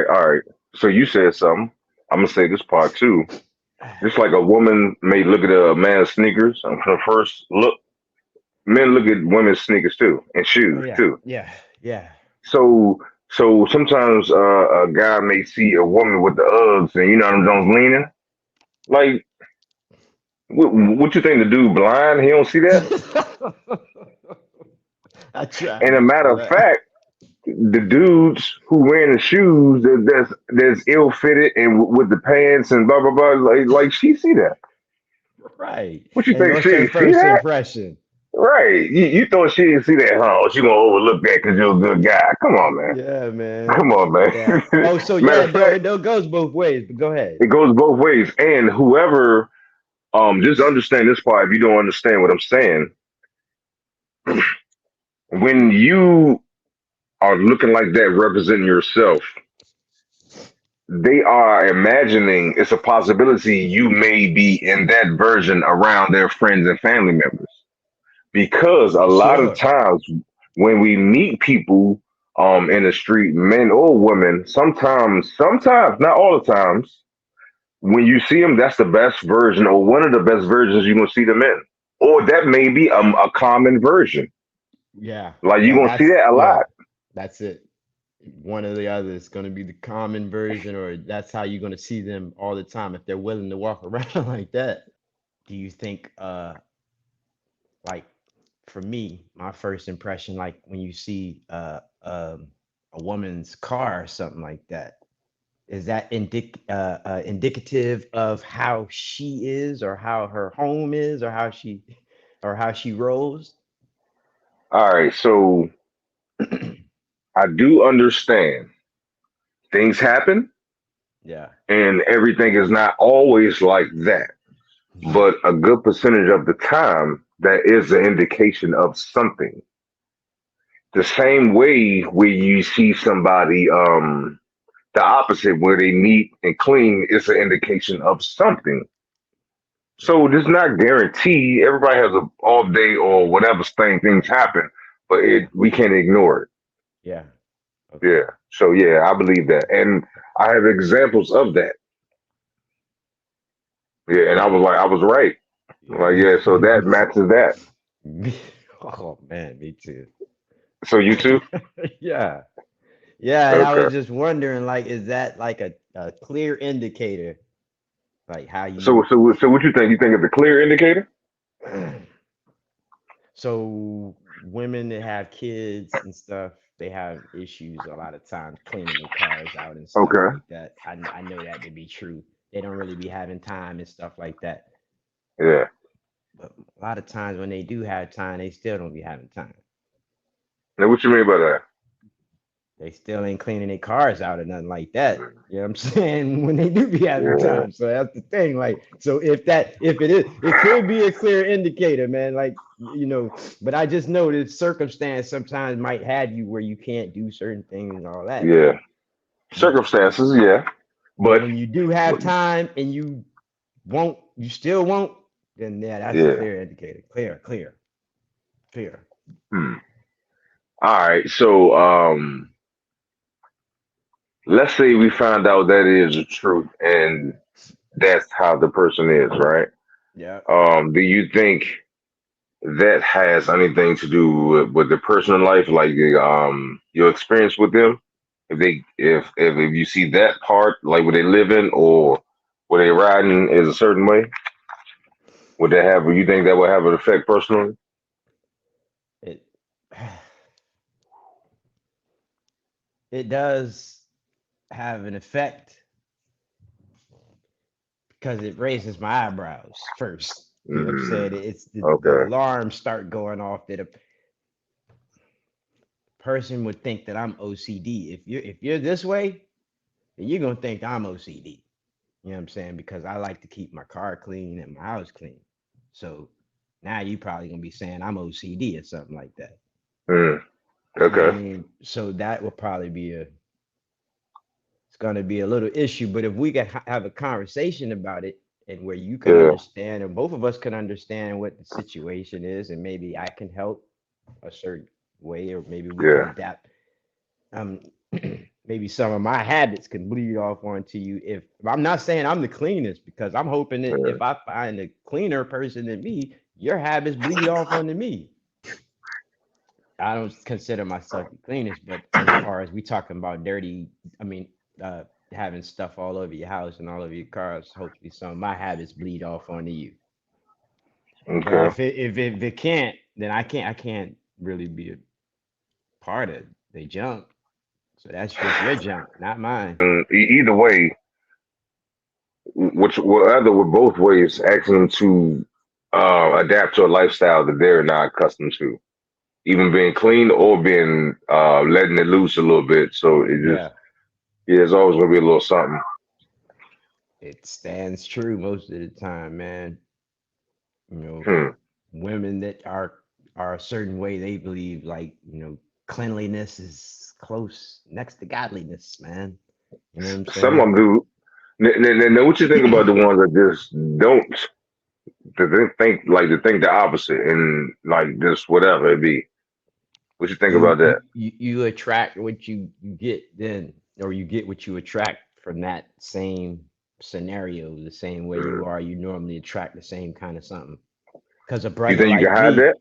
all right. So you said something. I'm gonna say this part too. Just like a woman may look at a man's sneakers on her first look, men look at women's sneakers too and Oh shoes yeah, too. yeah, yeah. So so sometimes a guy may see a woman with the Uggs and you know them Jones leaning. Like, what you think the dude blind? He don't see that. I And a tried. matter of fact, the dudes who wearing the shoes that's ill fitted and with the pants and blah blah blah, like she see that. Right. What you And think what's she their didn't see first that? impression? Right? You thought she didn't see that? Huh? She gonna overlook that because you're a good guy? Come on, man. Yeah, man. Come on, Yeah. man. Oh, so Matter yeah, of no, fact, it goes both ways, but go ahead. it goes both ways. And whoever, just understand this part. If you don't understand what I'm saying, when you are looking like that, representing yourself, they are imagining it's a possibility you may be in that version around their friends and family members. Because a For lot of sure. times when we meet people in the street, men or women, sometimes, not all the times, when you see them, that's the best version or one of the best versions you're gonna see them in. Or that may be a common version. Yeah. Like you're Yeah, gonna see that's that a yeah, lot. that's it. One or the other is going to be the common version, or that's how you're going to see them all the time if they're willing to walk around like that. Do you think like for me, my first impression, like when you see a woman's car or something like that, is that indicative of how she is, or how her home is, or how she rolls? All right, so I do understand things happen Yeah. and everything is not always like that. But a good percentage of the time, that is an indication of something. The same way where you see somebody, the opposite, where they neat and clean, is an indication of something. So Yeah. this not guaranteed. Everybody has a off day or whatever things happen, but we can't ignore it. Yeah. Okay. Yeah. So yeah, I believe that, and I have examples of that. Yeah, and Yeah. I was right. Like Yeah. yeah, so that Me too. matches that. Oh man, me too. So you too? Yeah. Yeah, and I Okay. was just wondering, like, is that like a clear indicator, like how So you what you think? You think it's a clear indicator? so women that have kids and stuff, they have issues a lot of times cleaning their cars out and stuff Okay. like that. I know that to be true. They don't really be having time and stuff like that. Yeah. But a lot of times when they do have time, they still don't be having time. Now what you mean by that? They still ain't cleaning their cars out or nothing like that. You know what I'm saying? When they do be having Yeah. time. So that's the thing. Like, so if it is, it could be a clear indicator, man. Like, but I just know that circumstance sometimes might have you where you can't do certain things and all that. Yeah. But Circumstances, yeah. but But when you do have time and you still won't, then yeah, that's a yeah. clear indicator. Clear, clear, clear. Hmm. All right. So let's say we find out that is the truth and that's how the person is, right? Yeah. Do you think that has anything to do with the personal life, like your experience with them? If you see that part, like where they living or where they riding is a certain way, would that have? You think that would have an effect personally? It it does have an effect because it raises my eyebrows first. You know what I'm saying? Hmm. It's the Okay. alarms start going off that a person would think that I'm OCD. If you're this way, then you're gonna think I'm OCD. You know what I'm saying? Because I like to keep my car clean and my house clean. So now you probably gonna be saying I'm OCD or something like that. Hmm. You know what Okay. I mean? So that will probably be a it's gonna be a little issue. But if we can have a conversation about it and where you can Yeah. understand and both of us can understand what the situation is and maybe I can help a certain way or maybe we can Yeah. adapt. Um maybe some of my habits can bleed off onto you. If I'm not saying I'm the cleanest, because I'm hoping that Yeah. if I find a cleaner person than me, your habits bleed off onto me. I don't consider myself the cleanest, but as far as we talking about dirty, I mean, uh, having stuff all over your house and all over your cars, hopefully some of my habits bleed off onto you. But Okay. if it can't, then I can't really be a part of the junk. So that's just your junk, not mine. Either way, which whether with both ways, asking them to adapt to a lifestyle that they're not accustomed to, even being clean or being letting it loose a little bit. So it just Yeah, yeah, it's always gonna be a little something. it stands true most of the time, man. You know, Hmm. women that are a certain way, they believe like, cleanliness is close next to godliness, man. You know what I'm Some of saying? them do. Now, what you think about the ones that just don't? To think the opposite and like just whatever it be. What you think You about you that? you you attract what you get then, or you get what you attract from that same scenario, the same way you are. You normally attract the same kind of something. Because a You brother think you like can hide me, that?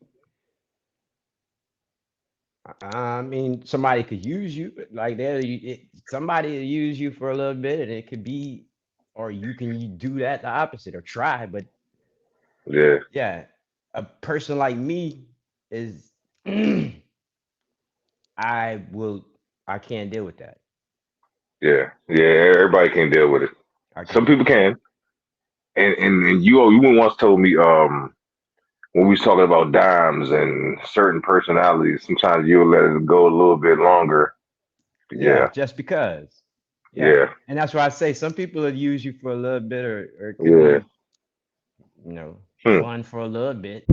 I mean, somebody could use you, like somebody will use you for a little bit, and it could be, or you can do that the opposite or try. But Yeah, yeah, a person like me is, I will, I can't deal with that. yeah. Everybody can't deal with it. I Some can't. people can. And you once told me when we was talking about dimes and certain personalities, sometimes you'll let it go a little bit longer. Yeah, Yeah, just because. Yeah. yeah, And that's why I say some people will use you for a little bit, or it could yeah. be, Hmm. fun for a little bit.